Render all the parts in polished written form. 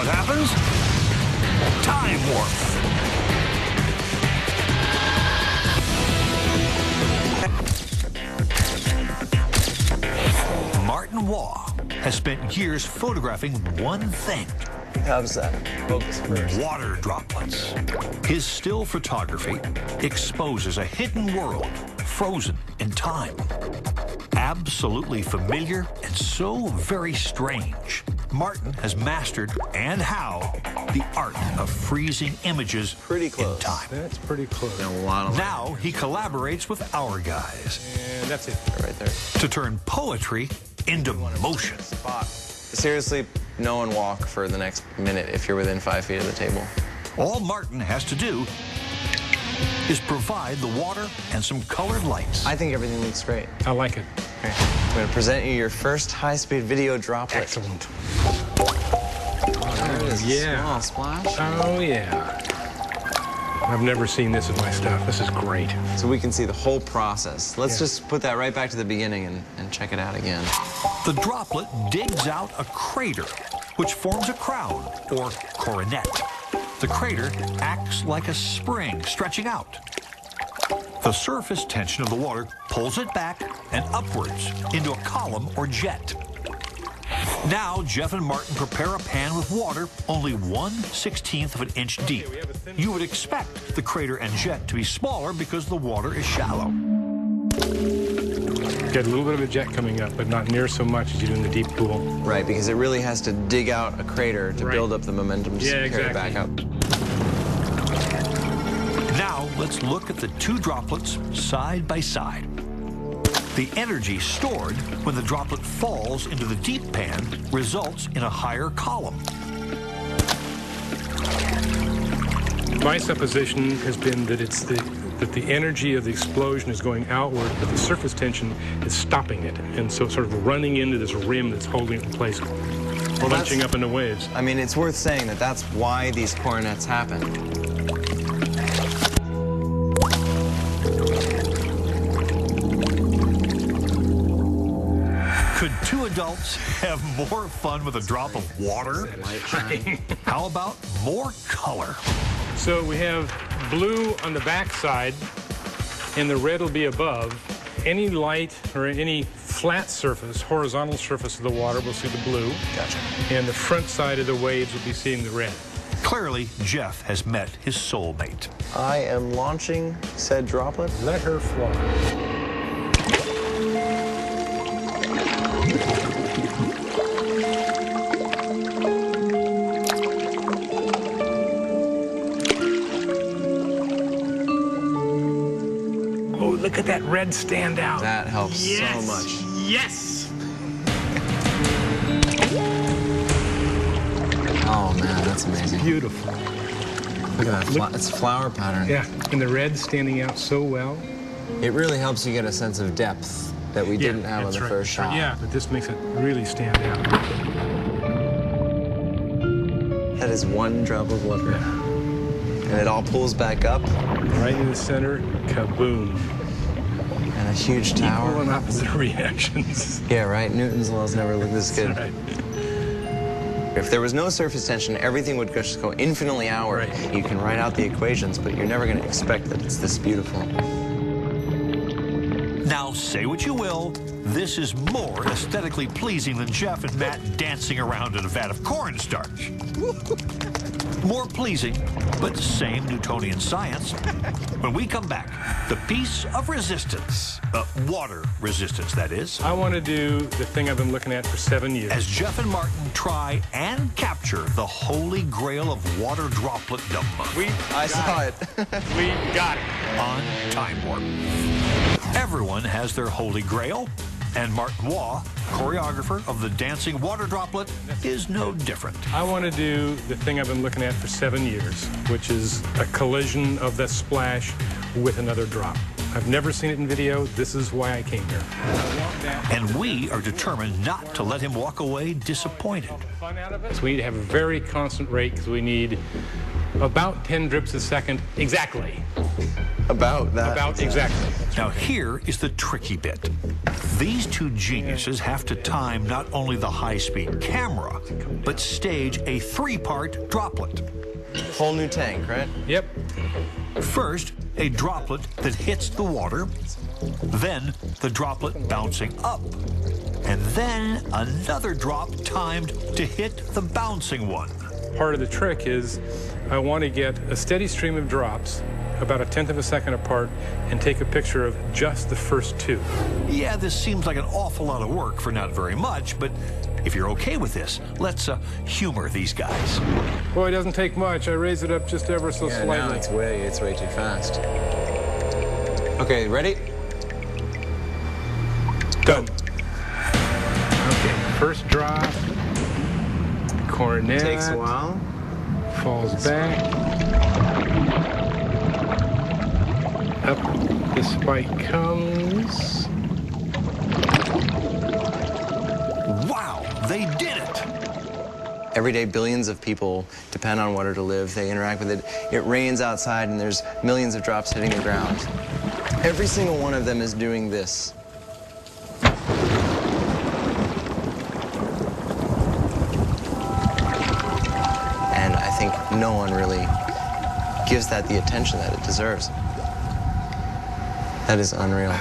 What happens? Time warp. Martin Waugh has spent years photographing one thing. How's that? Focus first. Water droplets. His still photography exposes a hidden world frozen in time. Absolutely familiar and so very strange. Martin has mastered, and how, the art of freezing images Pretty close. in time. That's pretty close. A lot of Now he collaborates with our guys And that's it. right there. to turn poetry into motion. Spot. Seriously, no one walk for the next minute if you're within 5 feet of the table. All Martin has to do is provide the water and some colored lights. I think everything looks great. I like it. Okay. I'm going to present you your first high-speed video droplet. Excellent. There it is. Yeah. Small splash. Oh, yeah. I've never seen this in my stuff. This is great. So we can see the whole process. Let's Yeah. just put that right back to the beginning and check it out again. The droplet digs out a crater, which forms a crown, or coronet. The crater acts like a spring stretching out. The surface tension of the water pulls it back and upwards into a column or jet. Now, Jeff and Martin prepare a pan with water only 1/16 of an inch deep. You would expect the crater and jet to be smaller because the water is shallow. Got a little bit of a jet coming up, but not near so much as you do in the deep pool. Right, because it really has to dig out a crater to Right. build up the momentum to Yeah, carry it back up. exactly. Now, let's look at the two droplets side by side. The energy stored when the droplet falls into the deep pan results in a higher column. My supposition has been that it's that the energy of the explosion is going outward, but the surface tension is stopping it, and so sort of running into this rim that's holding it in place, bunching up into waves. I mean, it's worth saying that that's why these coronets happen. Could two adults have more fun with a drop of water? How about more color? So we have blue on the back side, and the red will be above. Any light or any flat surface, horizontal surface of the water will see the blue. Gotcha. And the front side of the waves will be seeing the red. Clearly, Jeff has met his soulmate. I am launching said droplet. Let her fly. Oh, look at that red stand out. That helps so much. Yes! Oh man, that's amazing. Beautiful. Look at that. It's flower pattern. Yeah, and the red standing out so well. It really helps you get a sense of depth that we didn't have on that's the right, first that's right. shot. Yeah, but this makes it really stand out. That is one drop of water. Yeah. And it all pulls back up. Right in the center, kaboom. And a huge tower. Equal and opposite reactions. Yeah, right? Newton's laws never look this good. That's right. If there was no surface tension, everything would just go infinitely outward. Right. You can write out the equations, but you're never going to expect that it's this beautiful. Now, say what you will, this is more aesthetically pleasing than Jeff and Matt dancing around in a vat of cornstarch. More pleasing, but same Newtonian science. When we come back, the piece of resistance, water resistance, that is, I want to do the thing I've been looking at for 7 years. as Jeff and Martin try and capture the holy grail of water droplet dumbbell I saw it. We got it. on Time Warp. Everyone has their holy grail, and Martin Waugh, choreographer of the dancing water droplet, is no different. I want to do the thing I've been looking at for 7 years, which is a collision of the splash with another drop. I've never seen it in video. This is why I came here. And we are determined not to let him walk away disappointed. So we need to have a very constant rate because we need about 10 drips a second exactly. About that. Exactly. Now here is the tricky bit. These two geniuses have to time not only the high-speed camera, but stage a 3-part droplet. Whole new tank, right? Yep. First, a droplet that hits the water, then the droplet bouncing up, and then another drop timed to hit the bouncing one. Part of the trick is I want to get a steady stream of drops about 1/10 of a second apart and take a picture of just the first 2. Yeah, this seems like an awful lot of work for not very much, but if you're okay with this, let's humor these guys. Boy, it doesn't take much. I raise it up just ever so Yeah, slightly. now it's way too fast. Okay, ready? Done. Okay, first drop. Coronet. Takes a while. Falls back. Up the spike comes. Wow, they did it! Every day, billions of people depend on water to live. They interact with it. It rains outside, and there's millions of drops hitting the ground. Every single one of them is doing this. And I think no one really gives that the attention that it deserves. That is unreal.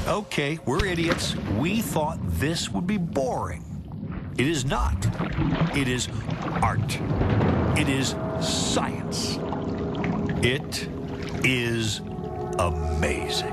Okay, we're idiots. We thought this would be boring. It is not. It is art. It is science. It is amazing.